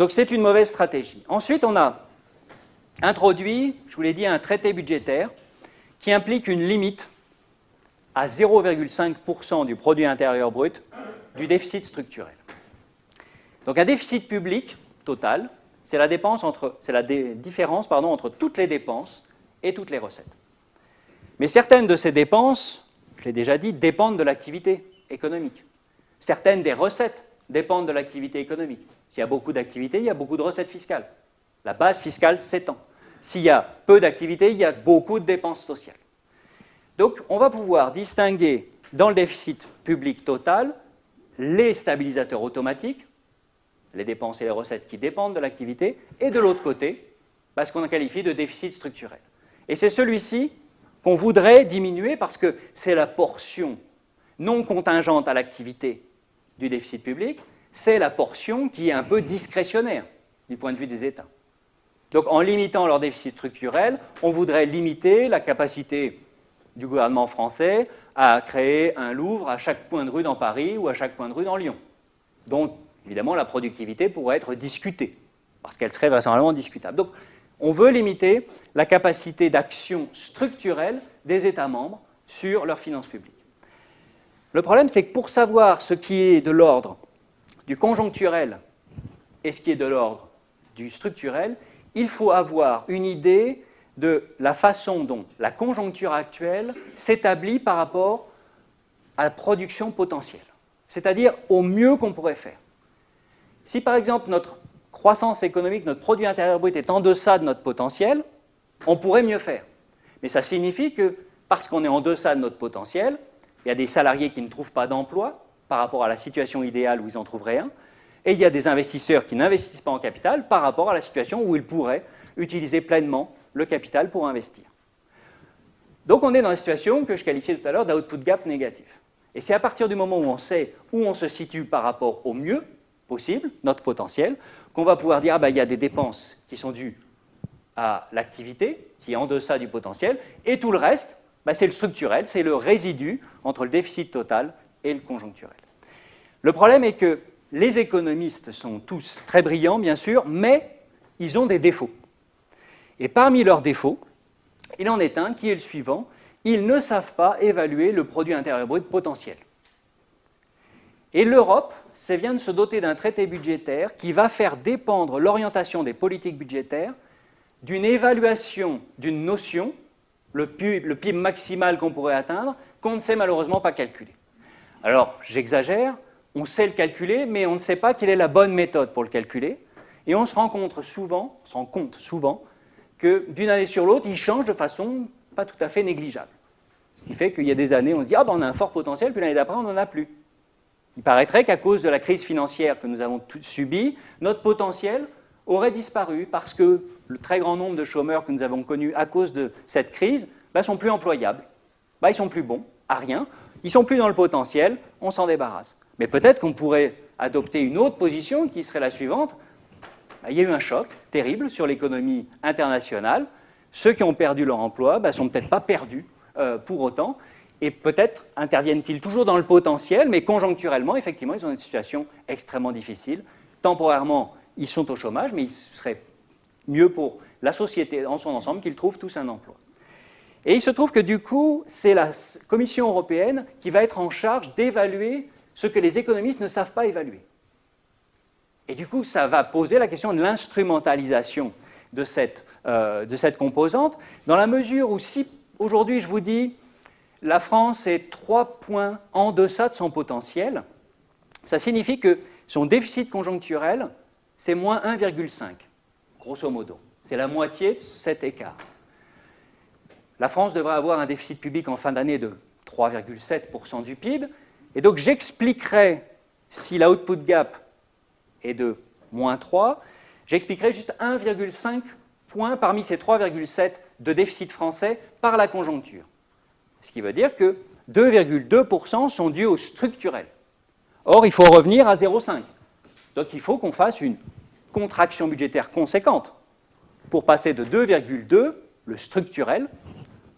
Donc c'est une mauvaise stratégie. Ensuite, on a introduit, je vous l'ai dit, un traité budgétaire qui implique une limite à 0,5% du produit intérieur brut du déficit structurel. Donc un déficit public total, c'est la différence entre toutes les dépenses et toutes les recettes. Mais certaines de ces dépenses, je l'ai déjà dit, dépendent de l'activité économique. Certaines des recettes dépendent de l'activité économique. S'il y a beaucoup d'activités, il y a beaucoup de recettes fiscales. La base fiscale s'étend. S'il y a peu d'activités, il y a beaucoup de dépenses sociales. Donc, on va pouvoir distinguer dans le déficit public total les stabilisateurs automatiques, les dépenses et les recettes qui dépendent de l'activité, et de l'autre côté, ce qu'on qualifie de déficit structurel. Et c'est celui-ci qu'on voudrait diminuer parce que c'est la portion non contingente à l'activité du déficit public, c'est la portion qui est un peu discrétionnaire du point de vue des États. Donc en limitant leur déficit structurel, on voudrait limiter la capacité du gouvernement français à créer un Louvre à chaque coin de rue dans Paris ou à chaque coin de rue dans Lyon, dont évidemment la productivité pourrait être discutée, parce qu'elle serait vraisemblablement discutable. Donc on veut limiter la capacité d'action structurelle des États membres sur leurs finances publiques. Le problème, c'est que pour savoir ce qui est de l'ordre du conjoncturel et ce qui est de l'ordre du structurel, il faut avoir une idée de la façon dont la conjoncture actuelle s'établit par rapport à la production potentielle, c'est-à-dire au mieux qu'on pourrait faire. Si par exemple notre croissance économique, notre produit intérieur brut est en deçà de notre potentiel, on pourrait mieux faire. Mais ça signifie que parce qu'on est en deçà de notre potentiel, il y a des salariés qui ne trouvent pas d'emploi par rapport à la situation idéale où ils n'en trouvent rien, et il y a des investisseurs qui n'investissent pas en capital par rapport à la situation où ils pourraient utiliser pleinement le capital pour investir. Donc on est dans une situation que je qualifiais tout à l'heure d'output gap négatif. Et c'est à partir du moment où on sait où on se situe par rapport au mieux possible, notre potentiel, qu'on va pouvoir dire il y a des dépenses qui sont dues à l'activité, qui est en deçà du potentiel, et tout le reste, c'est le structurel, c'est le résidu entre le déficit total et le conjoncturel. Le problème est que les économistes sont tous très brillants, bien sûr, mais ils ont des défauts. Et parmi leurs défauts, il en est un qui est le suivant, ils ne savent pas évaluer le produit intérieur brut potentiel. Et l'Europe vient de se doter d'un traité budgétaire qui va faire dépendre l'orientation des politiques budgétaires d'une évaluation d'une notion, le PIB maximal qu'on pourrait atteindre, qu'on ne sait malheureusement pas calculer. Alors, j'exagère, on sait le calculer, mais on ne sait pas quelle est la bonne méthode pour le calculer, et on se rend compte souvent que d'une année sur l'autre, il change de façon pas tout à fait négligeable. Ce qui fait qu'il y a des années, on se dit « on a un fort potentiel », puis l'année d'après, on n'en a plus. Il paraîtrait qu'à cause de la crise financière que nous avons subie, notre potentiel aurait disparu parce que le très grand nombre de chômeurs que nous avons connus à cause de cette crise ne sont plus employables, ils ne sont plus bons à rien, ils ne sont plus dans le potentiel, on s'en débarrasse. Mais peut-être qu'on pourrait adopter une autre position qui serait la suivante. Il y a eu un choc terrible sur l'économie internationale. Ceux qui ont perdu leur emploi ne sont peut-être pas perdus pour autant. Et peut-être interviennent-ils toujours dans le potentiel, mais conjoncturellement, effectivement, ils ont une situation extrêmement difficile. Temporairement, ils sont au chômage, mais il serait mieux pour la société dans son ensemble qu'ils trouvent tous un emploi. Et il se trouve que du coup, c'est la Commission européenne qui va être en charge d'évaluer ce que les économistes ne savent pas évaluer. Et du coup, ça va poser la question de l'instrumentalisation de cette composante, dans la mesure où si aujourd'hui je vous dis la France est 3 points en deçà de son potentiel, ça signifie que son déficit conjoncturel, c'est moins 1,5, grosso modo. C'est la moitié de cet écart. La France devrait avoir un déficit public en fin d'année de 3,7% du PIB, et donc j'expliquerai, si l'output gap est de moins 3, j'expliquerai juste 1,5 point parmi ces 3,7 de déficit français par la conjoncture. Ce qui veut dire que 2,2% sont dus au structurel. Or, il faut revenir à 0,5. Donc, il faut qu'on fasse une contraction budgétaire conséquente pour passer de 2,2, le structurel,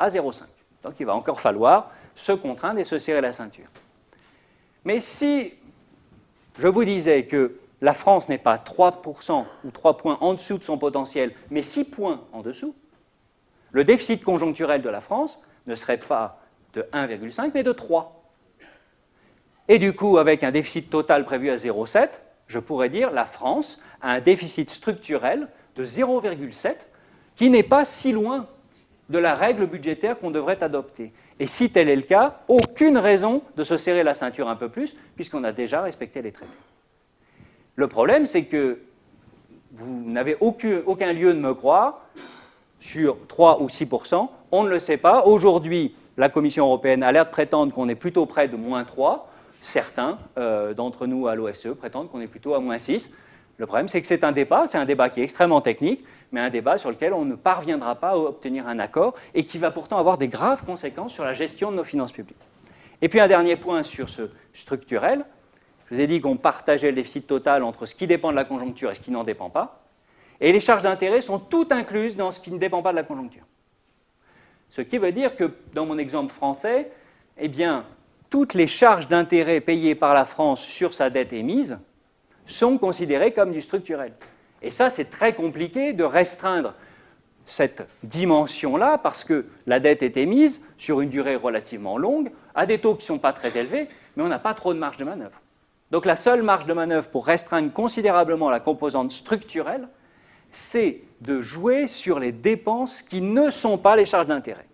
à 0,5. Donc, il va encore falloir se contraindre et se serrer la ceinture. Mais si je vous disais que la France n'est pas 3% ou 3 points en dessous de son potentiel, mais 6 points en dessous, le déficit conjoncturel de la France ne serait pas de 1,5, mais de 3. Et du coup, avec un déficit total prévu à 0,7, je pourrais dire la France a un déficit structurel de 0,7 qui n'est pas si loin de la règle budgétaire qu'on devrait adopter. Et si tel est le cas, aucune raison de se serrer la ceinture un peu plus, puisqu'on a déjà respecté les traités. Le problème, c'est que vous n'avez aucun lieu de me croire sur 3 ou 6%, on ne le sait pas. Aujourd'hui, la Commission européenne a l'air de prétendre qu'on est plutôt près de moins 3. Certains d'entre nous à l'OSCE prétendent qu'on est plutôt à moins 6. Le problème, c'est que c'est un débat qui est extrêmement technique, mais un débat sur lequel on ne parviendra pas à obtenir un accord et qui va pourtant avoir des graves conséquences sur la gestion de nos finances publiques. Et puis un dernier point sur ce structurel. Je vous ai dit qu'on partageait le déficit total entre ce qui dépend de la conjoncture et ce qui n'en dépend pas. Et les charges d'intérêt sont toutes incluses dans ce qui ne dépend pas de la conjoncture. Ce qui veut dire que, dans mon exemple français, eh bien, toutes les charges d'intérêt payées par la France sur sa dette émise sont considérées comme du structurel. Et ça, c'est très compliqué de restreindre cette dimension-là parce que la dette est émise sur une durée relativement longue, à des taux qui ne sont pas très élevés, mais on n'a pas trop de marge de manœuvre. Donc la seule marge de manœuvre pour restreindre considérablement la composante structurelle, c'est de jouer sur les dépenses qui ne sont pas les charges d'intérêt.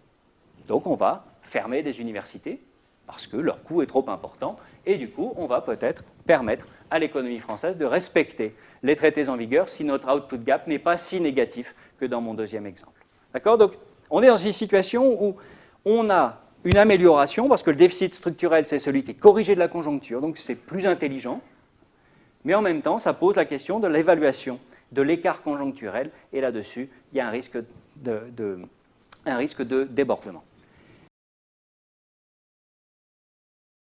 Donc on va fermer des universités parce que leur coût est trop important et du coup on va peut-être permettre à l'économie française de respecter les traités en vigueur si notre output gap n'est pas si négatif que dans mon deuxième exemple. D'accord ? Donc on est dans une situation où on a une amélioration parce que le déficit structurel c'est celui qui est corrigé de la conjoncture, donc c'est plus intelligent, mais en même temps ça pose la question de l'évaluation de l'écart conjoncturel et là-dessus il y a un risque de débordement.